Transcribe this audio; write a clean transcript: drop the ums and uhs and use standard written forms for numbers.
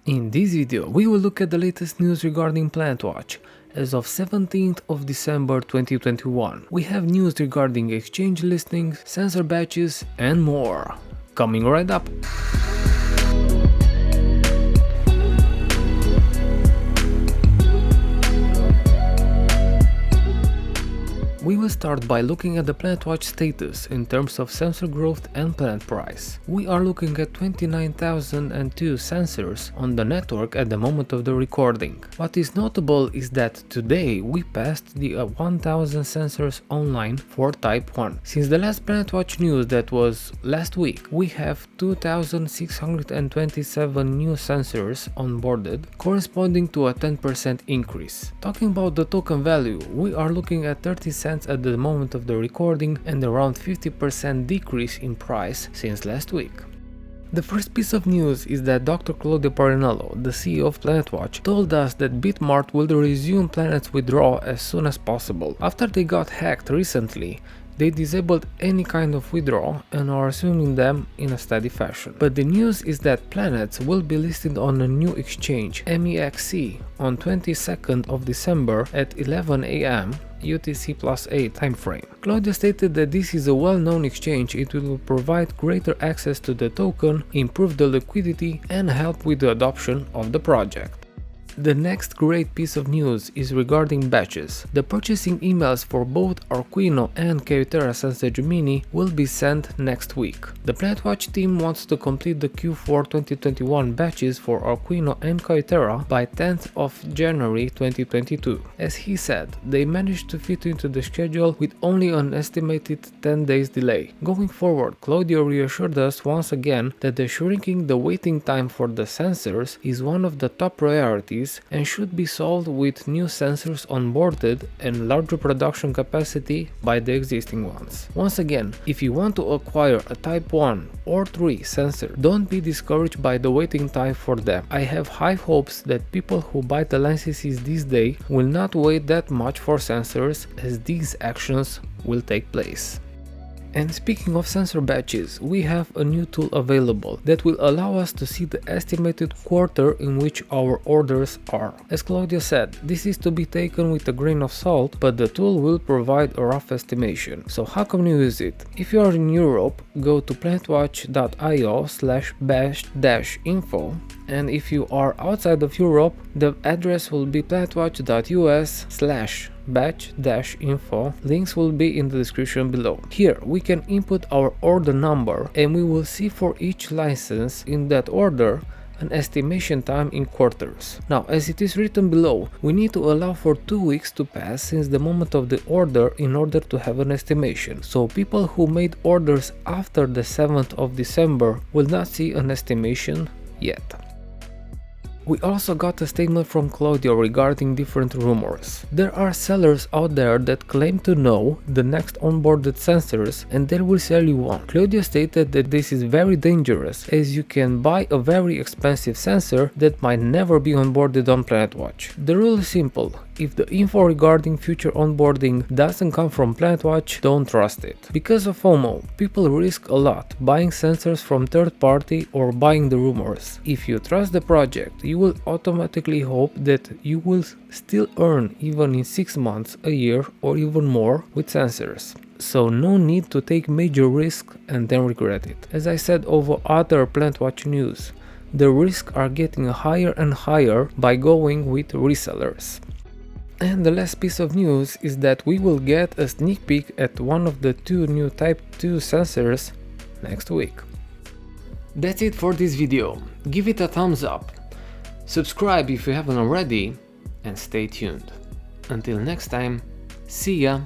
In this video, we will look at the latest news regarding PlanetWatch. As of 17th of December 2021, we have news regarding exchange listings, sensor batches and more. Coming right up! We will start by looking at the PlanetWatch status in terms of sensor growth and planet price. We are looking at 29,002 sensors on the network at the moment of the recording. What is notable is that today we passed the 1,000 sensors online for Type 1. Since the last PlanetWatch news, that was last week, we have 2,627 new sensors onboarded, corresponding to a 10% increase. Talking about the token value, we are looking at 30 cents at the moment of the recording and around 50% decrease in price since last week. The first piece of news is that Dr. Claudio Parinello, the CEO of PlanetWatch, told us that Bitmart will resume Planet's withdrawal as soon as possible. After they got hacked recently, they disabled any kind of withdrawal and are resuming them in a steady fashion. But the news is that Planets will be listed on a new exchange, MEXC, on 22nd of December at 11 AM UTC+8 timeframe. Claudio stated that this is a well-known exchange. It will provide greater access to the token, improve the liquidity and help with the adoption of the project. The next great piece of news is regarding batches. The purchasing emails for both Arquino and Kyocera Sensor Mini will be sent next week. The PlanetWatch team wants to complete the Q4 2021 batches for Arquino and Kyocera by 10th of January 2022. As he said, they managed to fit into the schedule with only an estimated 10 days delay. Going forward, Claudio reassured us once again that shrinking the waiting time for the sensors is one of the top priorities and should be solved with new sensors onboarded and larger production capacity by the existing ones. Once again, if you want to acquire a Type 1 or 3 sensor, don't be discouraged by the waiting time for them. I have high hopes that people who buy the licenses this day will not wait that much for sensors, as these actions will take place. And speaking of sensor batches, we have a new tool available that will allow us to see the estimated quarter in which our orders are. As Claudio said, this is to be taken with a grain of salt, but the tool will provide a rough estimation. So how can you use it? If you are in Europe, go to planetwatch.io/batch-info, and if you are outside of Europe, the address will be planetwatch.us/batch-info. Links will be in the description below. Here we can input our order number and we will see for each license in that order an estimation time in quarters. Now, as it is written below, we need to allow for 2 weeks to pass since the moment of the order in order to have an estimation. So people who made orders after the 7th of December will not see an estimation yet. We also got a statement from Claudio regarding different rumors. There are sellers out there that claim to know the next onboarded sensors and they will sell you one. Claudio stated that this is very dangerous, as you can buy a very expensive sensor that might never be onboarded on PlanetWatch. The rule is simple. If the info regarding future onboarding doesn't come from PlanetWatch, don't trust it. Because of FOMO, people risk a lot buying sensors from third party or buying the rumors. If you trust the project, you will automatically hope that you will still earn even in 6 months, a year or even more with sensors. So no need to take major risk and then regret it. As I said over other PlanetWatch news, the risks are getting higher and higher by going with resellers. And the last piece of news is that we will get a sneak peek at one of the 2 new Type 2 sensors next week. That's it for this video. Give it a thumbs up, subscribe if you haven't already, and stay tuned. Until next time, see ya!